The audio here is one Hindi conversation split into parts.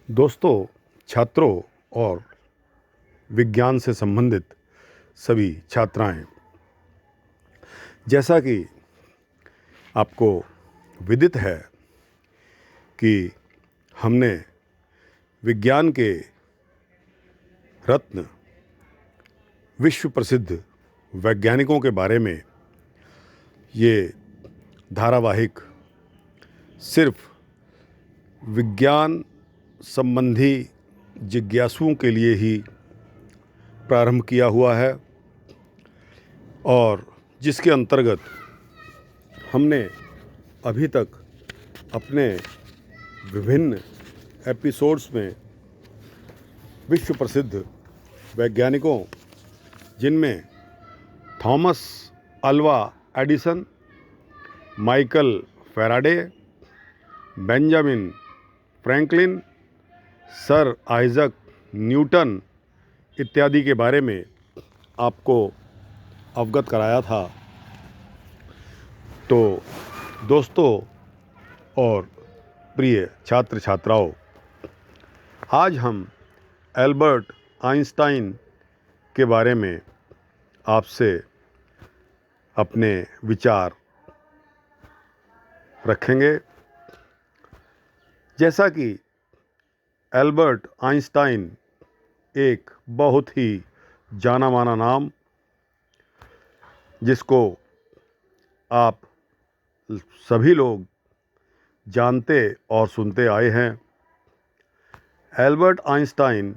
दोस्तों, छात्रों और विज्ञान से संबंधित सभी छात्राएं, जैसा कि आपको विदित है कि हमने विज्ञान के रत्न, विश्व प्रसिद्ध वैज्ञानिकों के बारे में ये धारावाहिक सिर्फ विज्ञान संबंधी जिज्ञासुओं के लिए ही प्रारंभ किया हुआ है और जिसके अंतर्गत हमने अभी तक अपने विभिन्न एपिसोड्स में विश्व प्रसिद्ध वैज्ञानिकों, जिनमें Thomas Alva Edison, Michael Faraday, Benjamin Franklin, sir Isaac Newton इत्यादि के बारे में आपको अवगत कराया था। तो दोस्तों और प्रिय छात्र छात्राओं, आज हम एल्बर्ट आइंस्टाइन के बारे में आपसे अपने विचार रखेंगे। जैसा कि एल्बर्ट आइंस्टाइन एक बहुत ही जाना माना नाम, जिसको आप सभी लोग जानते और सुनते आए हैं। एल्बर्ट आइंस्टाइन,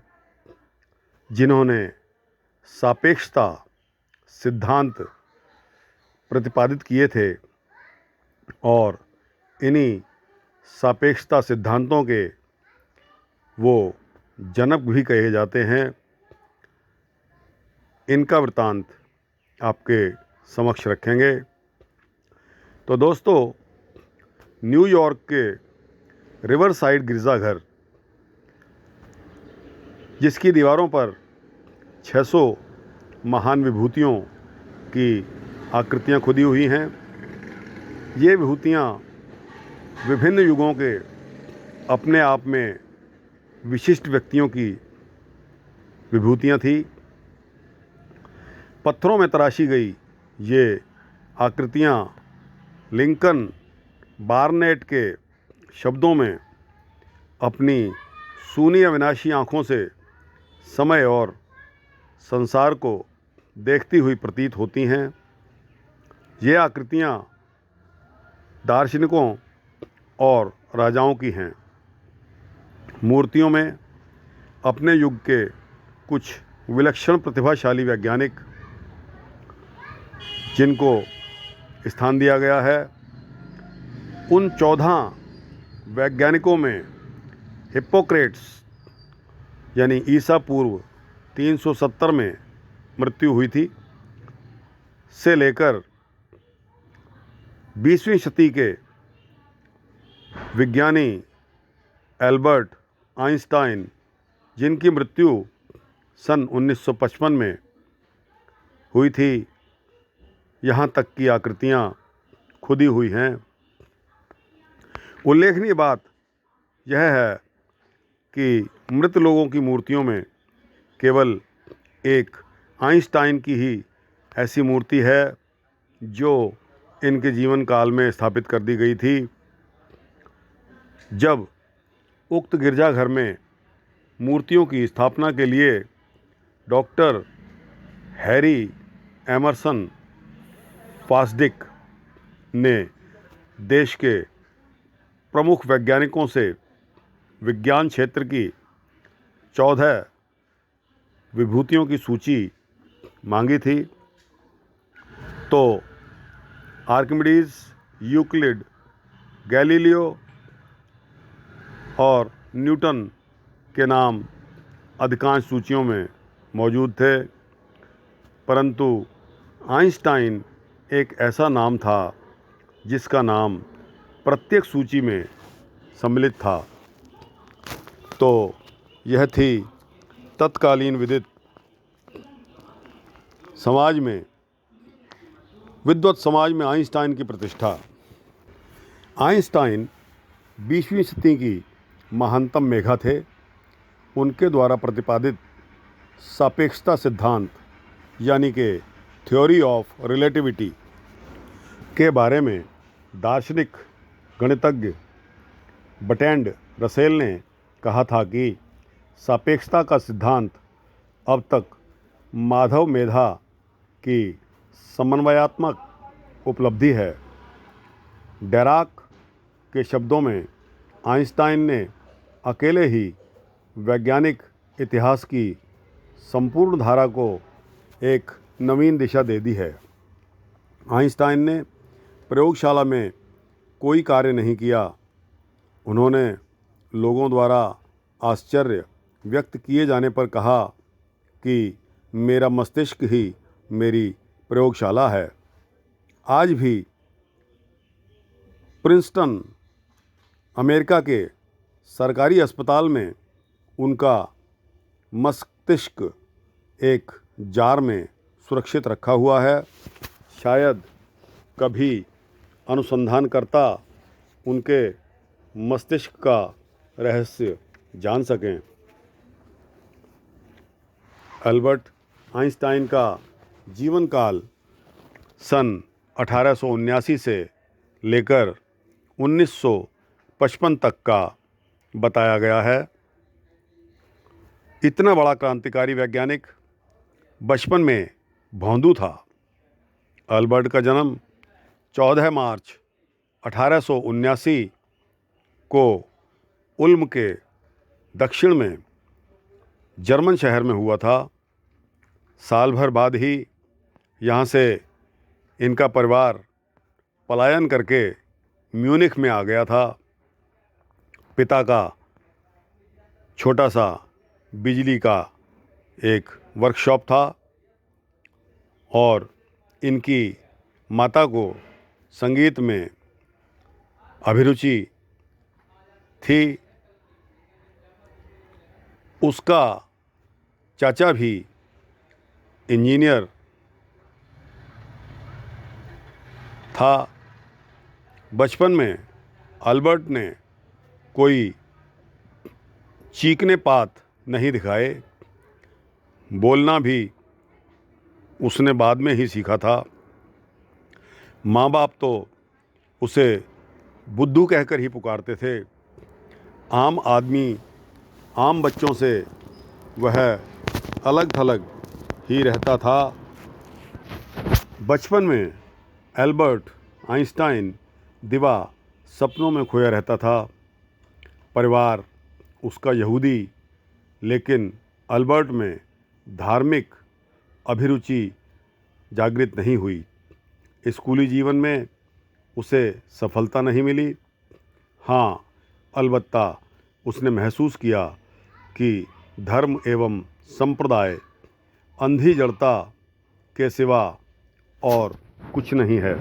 जिन्होंने सापेक्षता सिद्धांत प्रतिपादित किए थे और इन्हीं सापेक्षता सिद्धांतों के वो जनक भी कहे जाते हैं, इनका वृतांत आपके समक्ष रखेंगे। तो दोस्तों, न्यूयॉर्क के रिवरसाइड गिरजाघर, जिसकी दीवारों पर 600 महान विभूतियों की आकृतियां खुदी हुई हैं, ये विभूतियां विभिन्न युगों के अपने आप में विशिष्ट व्यक्तियों की विभूतियां थी। पत्थरों में तराशी गई ये आकृतियां लिंकन बार्नेट के शब्दों में अपनी सूनी अविनाशी आँखों से समय और संसार को देखती हुई प्रतीत होती हैं। ये आकृतियां दार्शनिकों और राजाओं की हैं। मूर्तियों में अपने युग के कुछ विलक्षण प्रतिभाशाली वैज्ञानिक, जिनको स्थान दिया गया है, उन 14 वैज्ञानिकों में हिप्पोक्रेट्स, यानी ईसा पूर्व 370 में मृत्यु हुई थी, से लेकर 20वीं शती के विज्ञानी एल्बर्ट आइंस्टाइन, जिनकी मृत्यु सन 1955 में हुई थी, यहाँ तक की आकृतियाँ खुदी हुई हैं। उल्लेखनीय बात यह है कि मृत लोगों की मूर्तियों में केवल एक आइंस्टाइन की ही ऐसी मूर्ति है जो इनके जीवन काल में स्थापित कर दी गई थी। जब उक्त गिरजाघर में मूर्तियों की स्थापना के लिए डॉक्टर हैरी एमरसन फास्डिक ने देश के प्रमुख वैज्ञानिकों से विज्ञान क्षेत्र की 14 विभूतियों की सूची मांगी थी, तो आर्किमिडीज, यूक्लिड, गैलीलियो और न्यूटन के नाम अधिकांश सूचियों में मौजूद थे, परंतु आइंस्टाइन एक ऐसा नाम था जिसका नाम प्रत्येक सूची में सम्मिलित था। तो यह थी तत्कालीन विदित समाज में, विद्वत समाज में आइंस्टाइन की प्रतिष्ठा। आइंस्टाइन 20वीं शती की महानतम मेघा थे। उनके द्वारा प्रतिपादित सापेक्षता सिद्धांत यानी कि थ्योरी ऑफ रिलेटिविटी के बारे में दार्शनिक गणितज्ञ बर्ट्रैंड रसेल ने कहा था कि सापेक्षता का सिद्धांत अब तक माधव मेधा की समन्वयात्मक उपलब्धि है। डिराक के शब्दों में आइंस्टाइन ने अकेले ही वैज्ञानिक इतिहास की संपूर्ण धारा को एक नवीन दिशा दे दी है। आइंस्टाइन ने प्रयोगशाला में कोई कार्य नहीं किया। उन्होंने लोगों द्वारा आश्चर्य व्यक्त किए जाने पर कहा कि मेरा मस्तिष्क ही मेरी प्रयोगशाला है। आज भी प्रिंसटन अमेरिका के सरकारी अस्पताल में उनका मस्तिष्क एक जार में सुरक्षित रखा हुआ है। शायद कभी अनुसंधानकर्ता उनके मस्तिष्क का रहस्य जान सकें। अल्बर्ट आइंस्टाइन का जीवन काल सन 1879 से लेकर 1955 तक का बताया गया है। इतना बड़ा क्रांतिकारी वैज्ञानिक बचपन में भौंदू था। अल्बर्ट का जन्म 14 मार्च 1879 को उल्म के दक्षिण में जर्मन शहर में हुआ था। साल भर बाद ही यहाँ से इनका परिवार पलायन करके म्यूनिख में आ गया था। पिता का छोटा सा बिजली का एक वर्कशॉप था और इनकी माता को संगीत में अभिरुचि थी। उसका चाचा भी इंजीनियर था। बचपन में अल्बर्ट ने कोई चीकने पात नहीं दिखाए। बोलना भी उसने बाद में ही सीखा था। माँ बाप तो उसे बुद्धू कहकर ही पुकारते थे। आम आदमी, आम बच्चों से वह अलग थलग ही रहता था। बचपन में एल्बर्ट आइंस्टाइन दिवा सपनों में खोया रहता था। परिवार उसका यहूदी, लेकिन अल्बर्ट में धार्मिक अभिरुचि जागृत नहीं हुई। स्कूली जीवन में उसे सफलता नहीं मिली। हाँ, अलबत्ता उसने महसूस किया कि धर्म एवं संप्रदाय अंधी जड़ता के सिवा और कुछ नहीं है।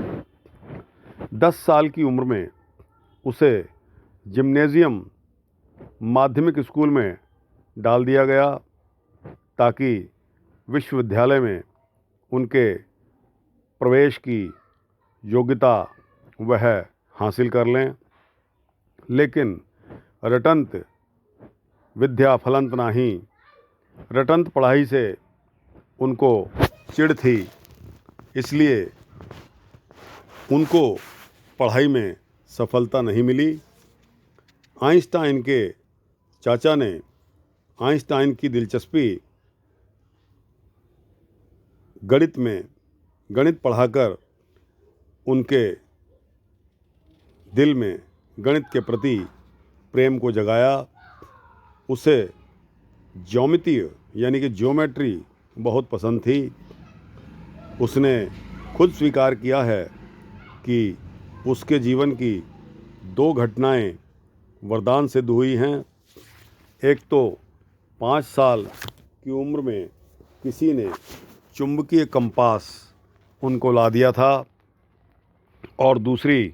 10 साल की उम्र में उसे जिम्नेजियम माध्यमिक स्कूल में डाल दिया गया ताकि विश्वविद्यालय में उनके प्रवेश की योग्यता वह हासिल कर लें। लेकिन रटंत विद्या फलंत नाही, रटंत पढ़ाई से उनको चिढ़ थी, इसलिए उनको पढ़ाई में सफलता नहीं मिली। आइंस्टाइन के चाचा ने आइंस्टाइन की दिलचस्पी गणित पढ़ाकर उनके दिल में गणित के प्रति प्रेम को जगाया। उसे ज्योमितीय यानी कि ज्योमेट्री बहुत पसंद थी। उसने खुद स्वीकार किया है कि उसके जीवन की 2 घटनाएं वरदान सिद्ध हुई हैं। एक तो 5 साल की उम्र में किसी ने चुंबकीय कंपास उनको ला दिया था और दूसरी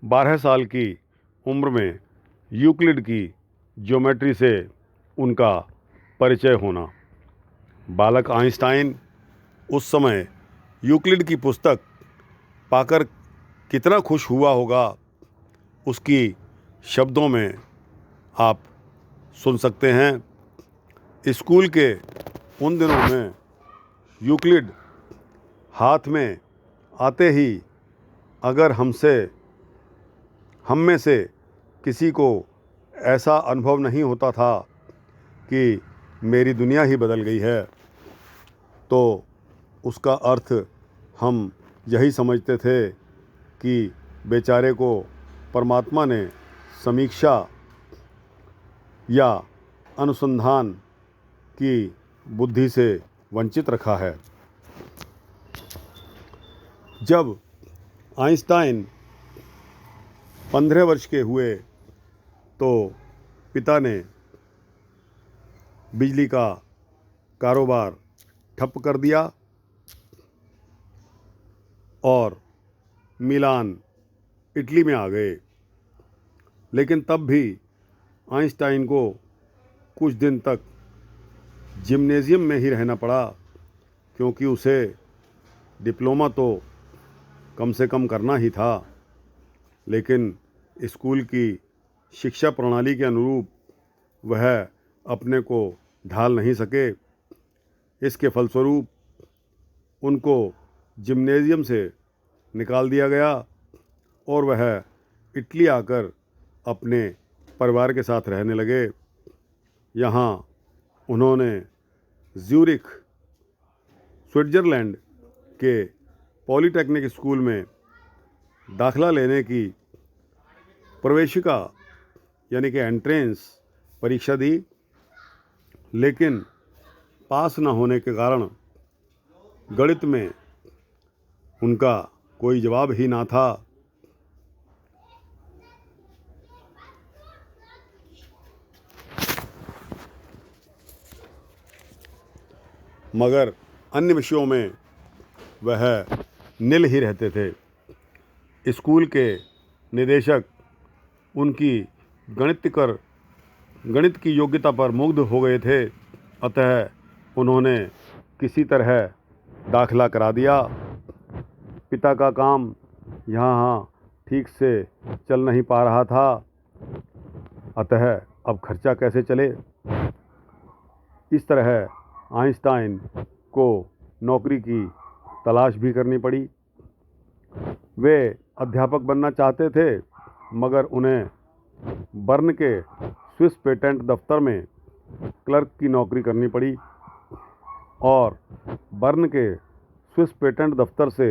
12 साल की उम्र में यूक्लिड की ज्योमेट्री से उनका परिचय होना। बालक आइंस्टाइन उस समय यूक्लिड की पुस्तक पाकर कितना खुश हुआ होगा, उसकी शब्दों में आप सुन सकते हैं। स्कूल के उन दिनों में यूक्लिड हाथ में आते ही अगर हम में से किसी को ऐसा अनुभव नहीं होता था कि मेरी दुनिया ही बदल गई है, तो उसका अर्थ हम यही समझते थे कि बेचारे को परमात्मा ने समीक्षा या अनुसंधान की बुद्धि से वंचित रखा है। जब आइंस्टाइन 15 वर्ष के हुए तो पिता ने बिजली का कारोबार ठप कर दिया और मिलान इटली में आ गए। लेकिन तब भी आइंस्टाइन को कुछ दिन तक जिम्नेजियम में ही रहना पड़ा, क्योंकि उसे डिप्लोमा तो कम से कम करना ही था। लेकिन स्कूल की शिक्षा प्रणाली के अनुरूप वह अपने को ढाल नहीं सके। इसके फलस्वरूप उनको जिम्नेजियम से निकाल दिया गया और वह इटली आकर अपने परिवार के साथ रहने लगे। यहाँ उन्होंने ज्यूरिख स्विट्ज़रलैंड के पॉलीटेक्निक स्कूल में दाखला लेने की प्रवेशिका यानी कि एंट्रेंस परीक्षा दी, लेकिन पास न होने के कारण गणित में उनका कोई जवाब ही ना था। मगर अन्य विषयों में वह निल ही रहते थे। स्कूल के निदेशक उनकी गणित की योग्यता पर मुग्ध हो गए थे, अतः उन्होंने किसी तरह दाखला करा दिया। पिता का काम यहाँ ठीक से चल नहीं पा रहा था, अतः अब खर्चा कैसे चले। इस तरह आइंस्टाइन को नौकरी की तलाश भी करनी पड़ी। वे अध्यापक बनना चाहते थे, मगर उन्हें बर्न के स्विस पेटेंट दफ्तर में क्लर्क की नौकरी करनी पड़ी और बर्न के स्विस पेटेंट दफ्तर से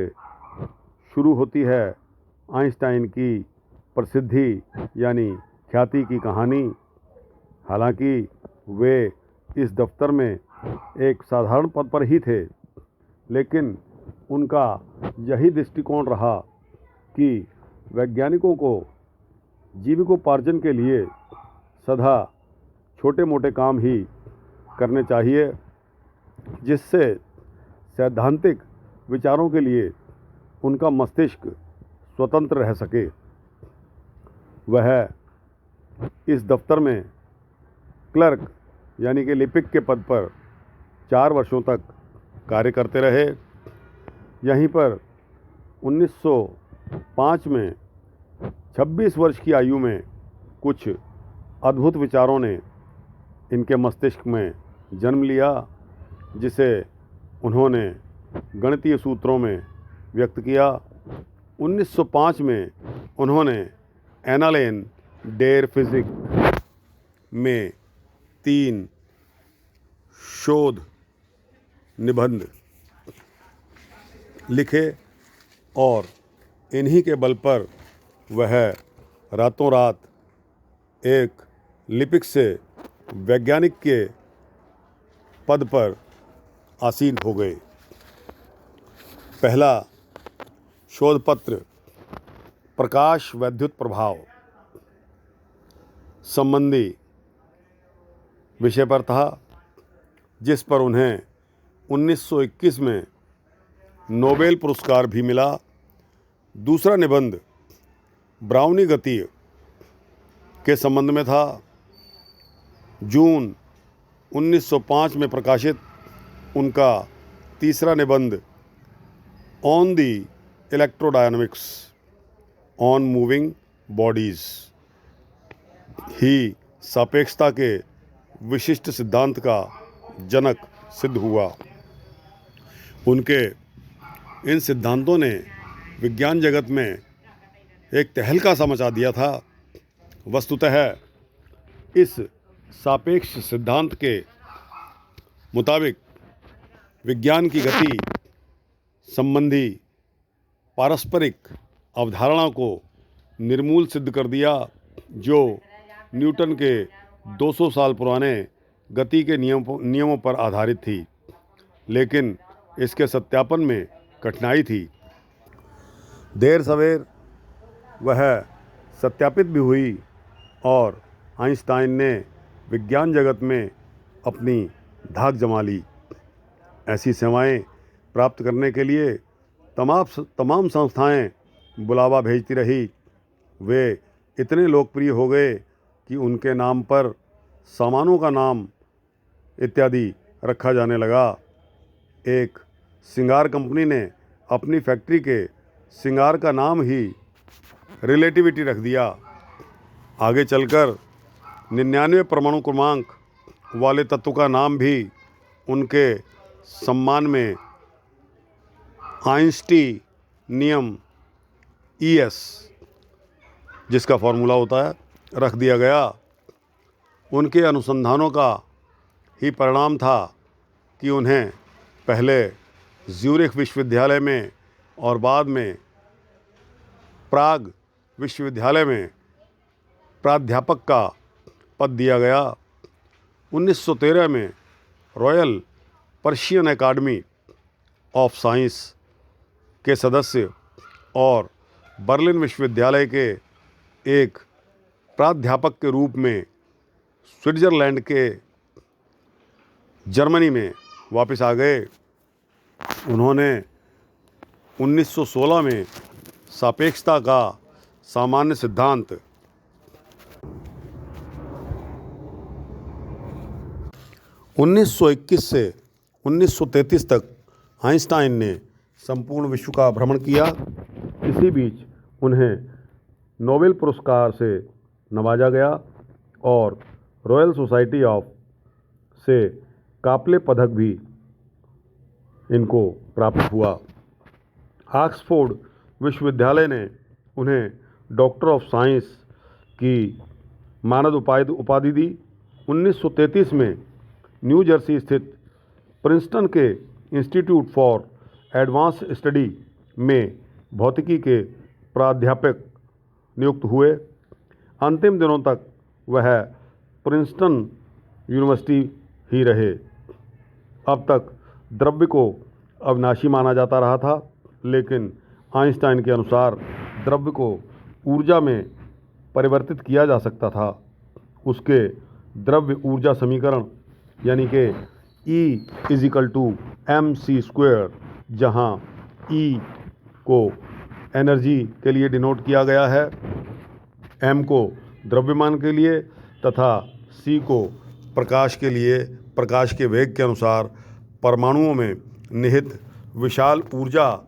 शुरू होती है आइंस्टाइन की प्रसिद्धि यानी ख्याति की कहानी। हालांकि वे इस दफ्तर में एक साधारण पद पर ही थे, लेकिन उनका यही दृष्टिकोण रहा कि वैज्ञानिकों को जीविकोपार्जन के लिए सदा छोटे मोटे काम ही करने चाहिए, जिससे सैद्धांतिक विचारों के लिए उनका मस्तिष्क स्वतंत्र रह सके। वह इस दफ्तर में क्लर्क यानी कि लिपिक के पद पर 4 वर्षों तक कार्य करते रहे। यहीं पर 1905 में 26 वर्ष की आयु में कुछ अद्भुत विचारों ने इनके मस्तिष्क में जन्म लिया, जिसे उन्होंने गणितीय सूत्रों में व्यक्त किया। 1905 में उन्होंने एनालेन डेर फिजिक में 3 शोध निबंध लिखे और इन्हीं के बल पर वह रातों रात एक लिपिक से वैज्ञानिक के पद पर आसीन हो गए। पहला शोध पत्र प्रकाश वैद्युत प्रभाव संबंधी विषय पर था, जिस पर उन्हें 1921 में नोबेल पुरस्कार भी मिला। दूसरा निबंध ब्राउनी गति के संबंध में था। जून 1905 में प्रकाशित उनका तीसरा निबंध on the electrodynamics of moving bodies ही सापेक्षता के विशिष्ट सिद्धांत का जनक सिद्ध हुआ। उनके इन सिद्धांतों ने विज्ञान जगत में एक तहलका सा मचा दिया था। वस्तुतः इस सापेक्ष सिद्धांत के मुताबिक विज्ञान की गति संबंधी पारस्परिक अवधारणा को निर्मूल सिद्ध कर दिया, जो न्यूटन के 200 साल पुराने गति के नियमों पर आधारित थी। लेकिन इसके सत्यापन में कठिनाई थी। देर सवेर वह सत्यापित भी हुई और आइंस्टाइन ने विज्ञान जगत में अपनी धाक जमा ली। ऐसी सेवाएं प्राप्त करने के लिए तमाम संस्थाएं बुलावा भेजती रही। वे इतने लोकप्रिय हो गए कि उनके नाम पर सामानों का नाम इत्यादि रखा जाने लगा। एक श्रृंगार कंपनी ने अपनी फैक्ट्री के श्रृंगार का नाम ही रिलेटिविटी रख दिया। आगे चलकर 99 परमाणु क्रमांक वाले तत्व का नाम भी उनके सम्मान में आइंस्टीन नियम ES, जिसका फॉर्मूला होता है, रख दिया गया। उनके अनुसंधानों का ही परिणाम था कि उन्हें पहले ज्यूरिख विश्वविद्यालय में और बाद में प्राग विश्वविद्यालय में प्राध्यापक का पद दिया गया। 1913 में royal Persian academy of science के सदस्य और बर्लिन विश्वविद्यालय के एक प्राध्यापक के रूप में स्विट्ज़रलैंड के जर्मनी में वापस आ गए। उन्होंने 1916 में सापेक्षता का सामान्य सिद्धांत 1921 से 1933 तक आइंस्टाइन ने संपूर्ण विश्व का भ्रमण किया। इसी बीच उन्हें नोबेल पुरस्कार से नवाजा गया और रॉयल सोसाइटी ऑफ से कापले पदक भी इनको प्राप्त हुआ। ऑक्सफोर्ड विश्वविद्यालय ने उन्हें डॉक्टर ऑफ साइंस की मानद उपाधि दी। 1933 में न्यू जर्सी स्थित प्रिंसटन के इंस्टीट्यूट फॉर एडवांस स्टडी में भौतिकी के प्राध्यापक नियुक्त हुए। अंतिम दिनों तक वह प्रिंसटन यूनिवर्सिटी ही रहे। अब तक द्रव्य को अविनाशी माना जाता रहा था, लेकिन आइंस्टाइन के अनुसार द्रव्य को ऊर्जा में परिवर्तित किया जा सकता था। उसके द्रव्य ऊर्जा समीकरण यानी कि E=mc², जहाँ E को एनर्जी के लिए डिनोट किया गया है, m को द्रव्यमान के लिए तथा c को प्रकाश के लिए प्रकाश के वेग के अनुसार परमाणुओं में निहित विशाल ऊर्जा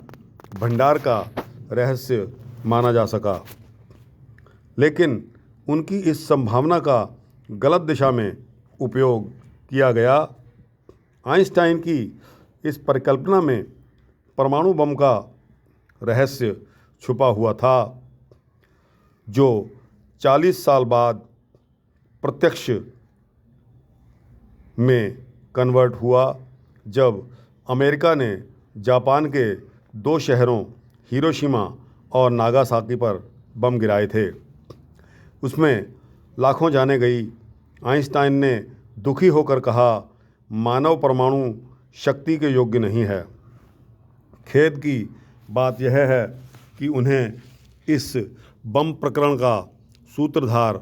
भंडार का रहस्य माना जा सका। लेकिन उनकी इस संभावना का गलत दिशा में उपयोग किया गया। आइंस्टाइन की इस परिकल्पना में परमाणु बम का रहस्य छुपा हुआ था, जो 40 साल बाद प्रत्यक्ष में कन्वर्ट हुआ, जब अमेरिका ने जापान के 2 शहरों हिरोशिमा और नागासाकी पर बम गिराए थे। उसमें लाखों जानें गई। आइंस्टाइन ने दुखी होकर कहा, मानव परमाणु शक्ति के योग्य नहीं है। खेद की बात यह है कि उन्हें इस बम प्रकरण का सूत्रधार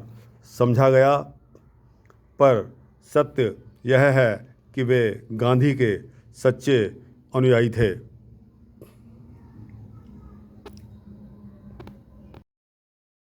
समझा गया, पर सत्य यह है कि वे गांधी के सच्चे अनुयायी थे।